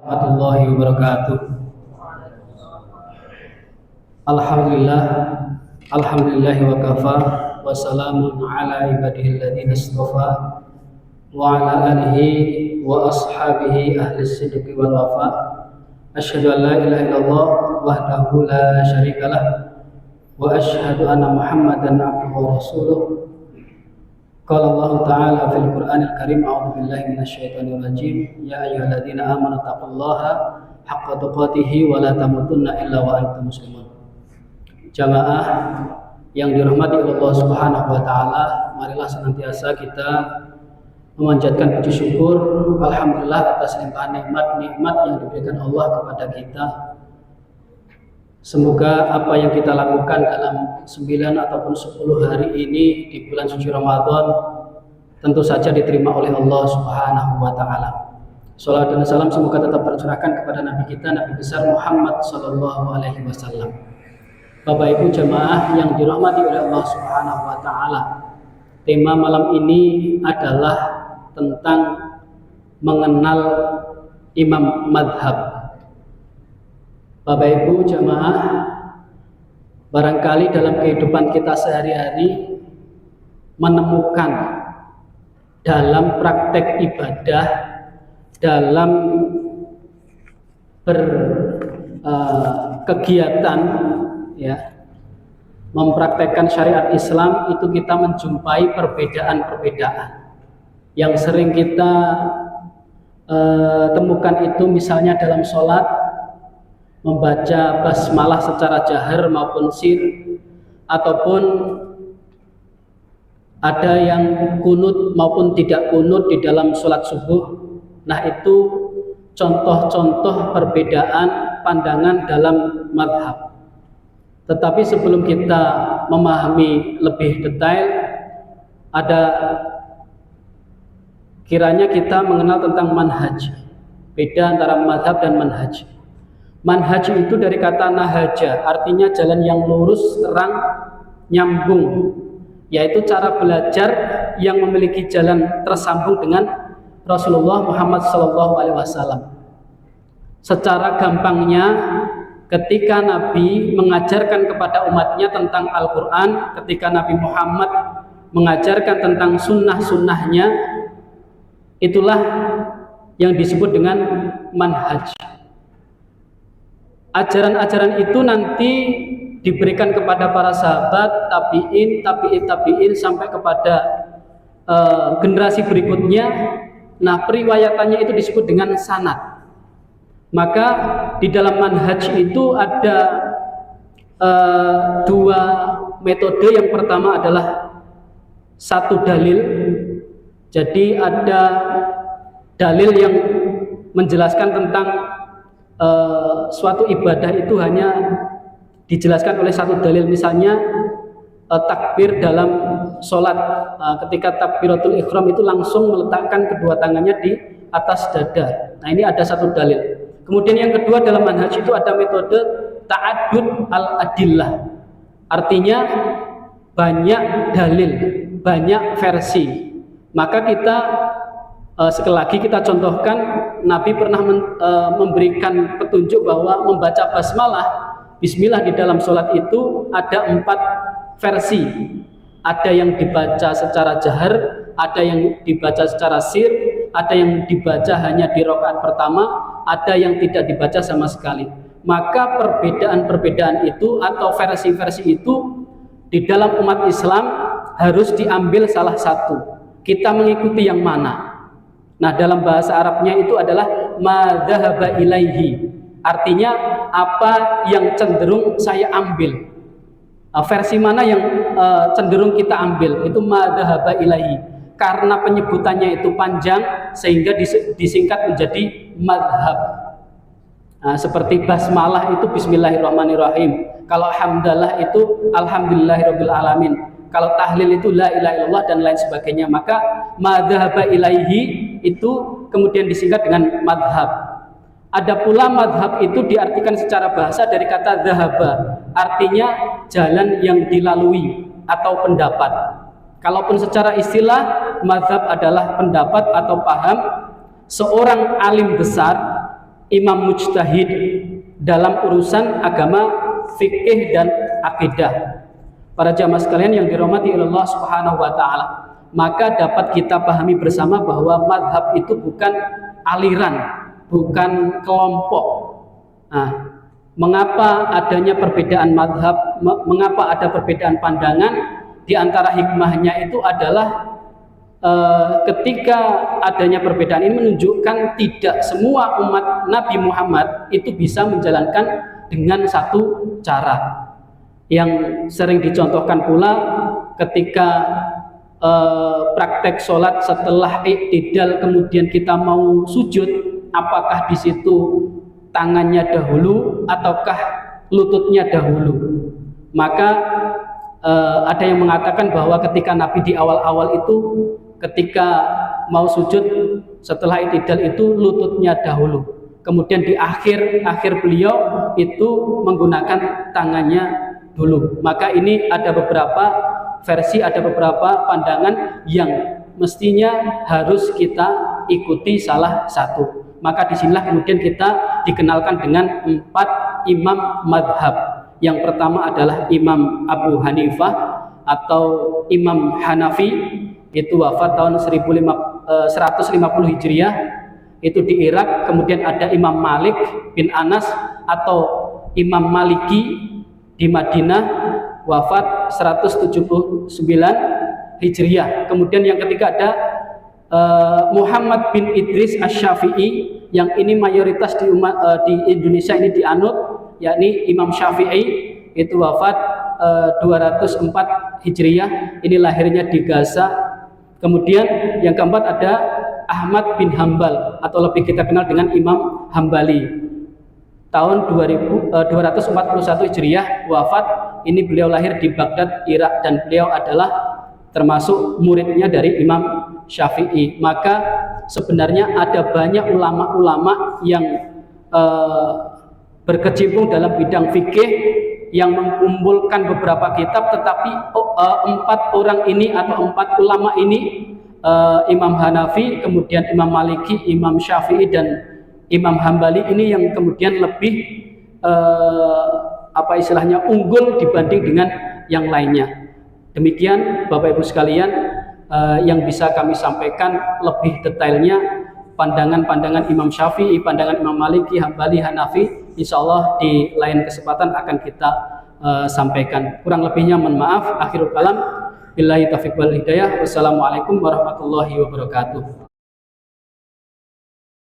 Warahmatullahi wabarakatuh. Alhamdulillah, alhamdulillahi wa kafa, wa salamun ala ibadihi alladhina istafa, wa ala alihi wa ashabihi ahli sidqi wal wafa. Asyhadu an la ilaha illallah wahdahu la syarikalah, wa asyhadu anna Muhammadan abduhu wa rasuluh. Qala Allah Ta'ala fil Qur'anil Karim, a'udzu billahi minasyaitonir rajim, ya ayyuhalladzina amanu taqullaha haqqa tuqatih wa la tamutunna illa wa antum muslimun. Jamaah yang dirahmati Allah Subhanahu wa taala, marilah senantiasa kita memanjatkan puji syukur alhamdulillah atas limpahan nikmat-nikmat yang diberikan Allah kepada kita. Semoga apa yang kita lakukan dalam 9 ataupun 10 hari ini di bulan suci Ramadan tentu saja diterima oleh Allah Subhanahu wa taala. Shalawat dan salam semoga tetap tercurahkan kepada Nabi kita, Nabi besar Muhammad sallallahu alaihi wasallam. Bapak Ibu jamaah yang dirahmati oleh Allah Subhanahu wa taala. Tema malam ini adalah tentang mengenal imam madhab. Bapak Ibu jamaah, barangkali dalam kehidupan kita sehari-hari menemukan dalam praktek ibadah, dalam berkegiatan, mempraktekkan syariat Islam itu kita menjumpai perbedaan-perbedaan yang sering kita temukan itu misalnya dalam sholat, membaca basmalah secara jahar maupun sir, ataupun ada yang kunut maupun tidak kunut di dalam sholat subuh. Nah, itu contoh-contoh perbedaan pandangan dalam madhab. Tetapi sebelum kita memahami lebih detail, ada kiranya kita mengenal tentang manhaj. Beda antara madhab dan manhaj. Manhaj itu dari kata nahaja, artinya jalan yang lurus, terang, nyambung, yaitu cara belajar yang memiliki jalan tersambung dengan Rasulullah Muhammad SAW. Secara gampangnya, ketika Nabi mengajarkan kepada umatnya tentang Al-Quran, ketika Nabi Muhammad mengajarkan tentang sunnah-sunnahnya, itulah yang disebut dengan manhaj. Ajaran-ajaran itu nanti diberikan kepada para sahabat, tabi'in sampai kepada generasi berikutnya. Nah, periwayatannya itu disebut dengan sanad. Maka di dalam manhaj itu ada dua metode. Yang pertama adalah satu dalil. Jadi ada dalil yang menjelaskan tentang suatu ibadah itu hanya dijelaskan oleh satu dalil. Misalnya takbir dalam sholat, ketika takbiratul ihram itu langsung meletakkan kedua tangannya di atas dada. Nah, ini ada satu dalil. Kemudian yang kedua dalam manhaj itu ada metode ta'addud al-adillah, artinya banyak dalil, banyak versi. Maka kita sekali lagi kita contohkan, Nabi pernah memberikan petunjuk bahwa membaca basmalah, bismillah di dalam sholat itu ada 4 versi. Ada yang dibaca secara jahar, ada yang dibaca secara sir, ada yang dibaca hanya di rakaat pertama, ada yang tidak dibaca sama sekali. Maka perbedaan-perbedaan itu atau versi-versi itu di dalam umat Islam harus diambil salah satu. Kita mengikuti yang mana? Nah, dalam bahasa Arabnya itu adalah madzhaba ilaihi. Artinya apa yang cenderung saya ambil. Versi mana yang cenderung kita ambil, itu madzhaba ilaihi. Karena penyebutannya itu panjang sehingga disingkat menjadi madhab. Nah, seperti basmalah itu bismillahirrahmanirrahim. Kalau hamdalah itu alhamdulillahirabbil alamin. Kalau tahlil itu la ilaha illallah dan lain sebagainya. Maka madzhaba ilaihi itu kemudian disingkat dengan madhab. Ada pula madhab itu diartikan secara bahasa dari kata zahaba, artinya jalan yang dilalui atau pendapat. Kalaupun secara istilah, madhab adalah pendapat atau paham seorang alim besar imam mujtahid dalam urusan agama, fikih dan akidah. Para jamaah sekalian yang dirahmati Allah Subhanahu wa taala, maka dapat kita pahami bersama bahwa madhab itu bukan aliran, bukan kelompok. Nah, mengapa adanya perbedaan madhab, mengapa ada perbedaan pandangan? Di antara hikmahnya itu adalah ketika adanya perbedaan ini menunjukkan tidak semua umat Nabi Muhammad itu bisa menjalankan dengan satu cara. Yang sering dicontohkan pula ketika praktek sholat setelah i'tidal kemudian kita mau sujud, apakah di situ tangannya dahulu ataukah lututnya dahulu? Maka ada yang mengatakan bahwa ketika Nabi di awal-awal itu ketika mau sujud setelah i'tidal itu lututnya dahulu, kemudian di akhir beliau itu menggunakan tangannya dulu. Maka ini ada beberapa versi, ada beberapa pandangan yang mestinya harus kita ikuti salah satu. Maka disinilah kemudian kita dikenalkan dengan 4 imam madhab. Yang pertama adalah Imam Abu Hanifah atau Imam Hanafi, itu wafat tahun 150 Hijriah, itu di Irak. Kemudian ada Imam Malik bin Anas atau Imam Maliki di Madinah, wafat 179 Hijriah. Kemudian yang ketiga ada Muhammad bin Idris Asy-Syafi'i, yang ini mayoritas di Indonesia ini dianut, yakni Imam Syafi'i, itu wafat 204 Hijriah, ini lahirnya di Gaza. Kemudian yang keempat ada Ahmad bin Hambal atau lebih kita kenal dengan Imam Hambali, tahun 241 Hijriah wafat. Ini beliau lahir di Baghdad, Irak, dan beliau adalah termasuk muridnya dari Imam Syafi'i. Maka sebenarnya ada banyak ulama-ulama yang berkecimpung dalam bidang fikih yang mengumpulkan beberapa kitab, tetapi 4 orang ini atau 4 ulama ini, Imam Hanafi, kemudian Imam Maliki, Imam Syafi'i, dan Imam Hambali ini yang kemudian lebih unggul dibanding dengan yang lainnya. Demikian Bapak Ibu sekalian yang bisa kami sampaikan lebih detailnya pandangan-pandangan Imam Syafi'i, pandangan Imam Maliki, Hambali, Hanafi. Insya Allah di lain kesempatan akan kita sampaikan. Kurang lebihnya mohon maaf. Akhirul kalam, billahi taufiq wal hidayah. Wassalamualaikum warahmatullahi wabarakatuh.